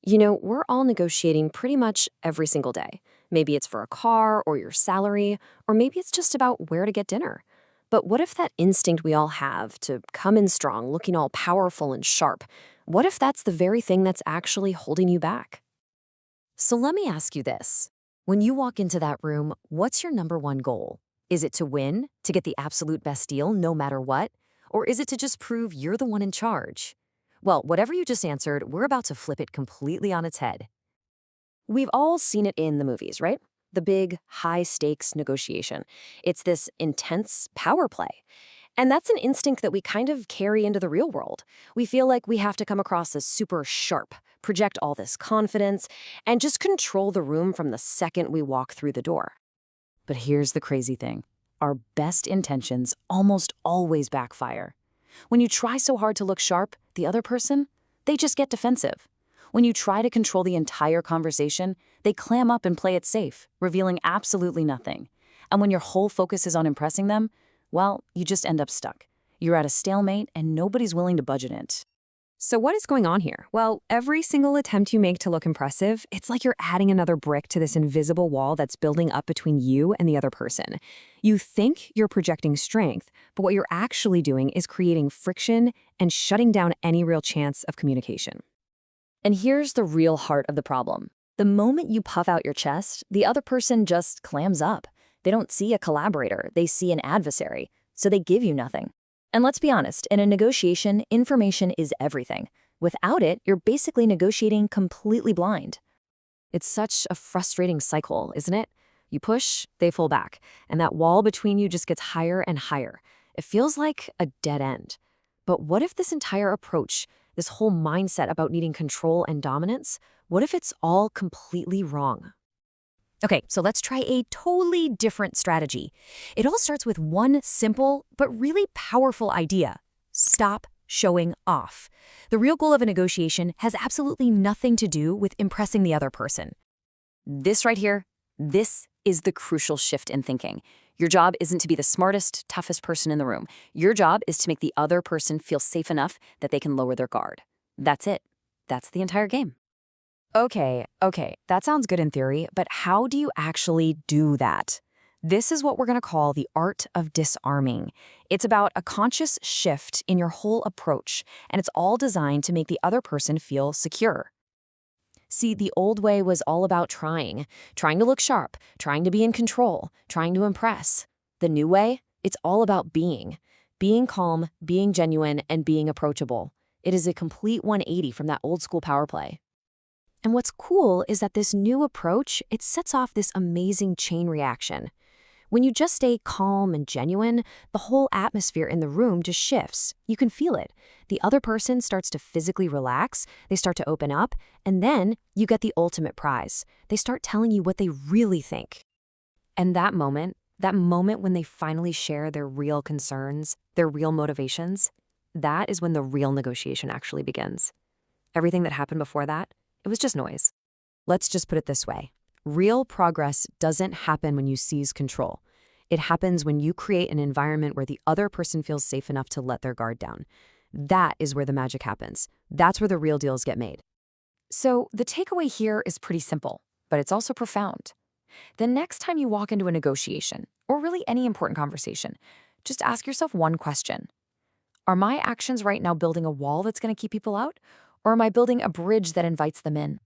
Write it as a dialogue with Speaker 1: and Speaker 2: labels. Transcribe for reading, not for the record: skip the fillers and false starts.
Speaker 1: We're all negotiating pretty much every single day. Maybe it's for a car or your salary, or maybe it's just about where to get dinner. But what if that instinct we all have to come in strong, looking all powerful and sharp, what if that's the very thing that's actually holding you back? So let me ask you this. When you walk into that room, what's your number one goal? Is it to win, to get the absolute best deal no matter what? Or is it to just prove you're the one in charge? Well, whatever you just answered, we're about to flip it completely on its head. We've all seen it in the movies, right? The big, high stakes negotiation. It's this intense power play. And that's an instinct that we kind of carry into the real world. We feel like we have to come across as super sharp, project all this confidence, and just control the room from the second we walk through the door. But here's the crazy thing. Our best intentions almost always backfire. When you try so hard to look sharp, the other person, they just get defensive. When you try to control the entire conversation, they clam up and play it safe, revealing absolutely nothing. And when your whole focus is on impressing them, well, you just end up stuck. You're at a stalemate and nobody's willing to budge it.
Speaker 2: So what is going on here? Well, every single attempt you make to look impressive, it's like you're adding another brick to this invisible wall that's building up between you and the other person. You think you're projecting strength, but what you're actually doing is creating friction and shutting down any real chance of communication.
Speaker 1: And here's the real heart of the problem. The moment you puff out your chest, the other person just clams up. They don't see a collaborator, they see an adversary, so they give you nothing. And let's be honest, in a negotiation, information is everything. Without it, you're basically negotiating completely blind. It's such a frustrating cycle, isn't it? You push, they pull back, and that wall between you just gets higher and higher. It feels like a dead end. But what if this entire approach, this whole mindset about needing control and dominance, what if it's all completely wrong? Okay, so let's try a totally different strategy. It all starts with one simple but really powerful idea. Stop showing off. The real goal of a negotiation has absolutely nothing to do with impressing the other person. This right here, this is the crucial shift in thinking. Your job isn't to be the smartest, toughest person in the room. Your job is to make the other person feel safe enough that they can lower their guard. That's it. That's the entire game.
Speaker 2: Okay, that sounds good in theory, but how do you actually do that? This is what we're going to call the art of disarming. It's about a conscious shift in your whole approach, and it's all designed to make the other person feel secure. See, the old way was all about trying to look sharp, trying to be in control, trying to impress. The new way, it's all about being calm, being genuine, and being approachable. It is a complete 180 from that old school power play. And what's cool is that this new approach, it sets off this amazing chain reaction. When you just stay calm and genuine, the whole atmosphere in the room just shifts. You can feel it. The other person starts to physically relax, they start to open up, and then you get the ultimate prize. They start telling you what they really think. And that moment when they finally share their real concerns, their real motivations, that is when the real negotiation actually begins. Everything that happened before that, it was just noise. Let's just put it this way. Real progress doesn't happen when you seize control. It happens when you create an environment where the other person feels safe enough to let their guard down. That is where the magic happens. That's where the real deals get made. So the takeaway here is pretty simple, but it's also profound. The next time you walk into a negotiation, or really any important conversation, just ask yourself one question. Are my actions right now building a wall that's going to keep people out? Or am I building a bridge that invites them in?